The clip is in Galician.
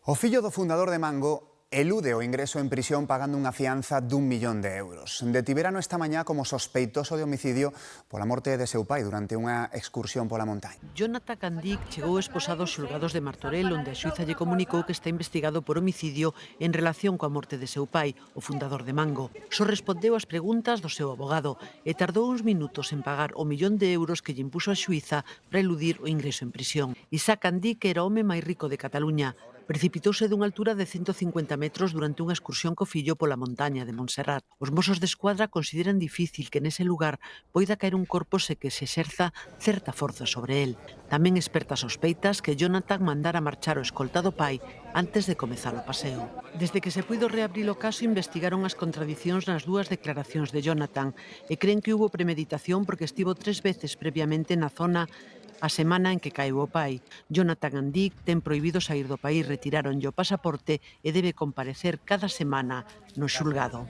O fillo do fundador de Mango elude o ingreso en prisión pagando unha fianza d'1 millón de euros. Detiverano esta mañá como sospeitoso de homicidio pola morte de seu pai durante unha excursión pola montaña. Jonathan Candic chegou esposado aos xulgados de Martorell, onde a xuíza lle comunicou que está investigado por homicidio en relación coa morte de seu pai, o fundador de Mango. Só respondeu ás preguntas do seu abogado e tardou uns minutos en pagar o 1 millón de euros que lle impuso a xuíza para eludir o ingreso en prisión. Isaac Candic era o home máis rico de Cataluña. Precipitouse dunha altura de 150 metros durante unha excursión co fillo pola montaña de Montserrat. Os Mossos de Escuadra consideran difícil que nese lugar poida caer un corpo se que se exerza certa forza sobre el. Tamén expertas sospeitas que Jonathan mandara marchar o escoltado pai antes de comezar o paseo. Desde que se puido reabrir o caso, investigaron as contradicións nas dúas declaracións de Jonathan e creen que hubo premeditación porque estivo 3 veces previamente na zona a semana en que caeu o pai. Jonathan Andic ten prohibido saír do país, retiráronlle o pasaporte e debe comparecer cada semana no xulgado.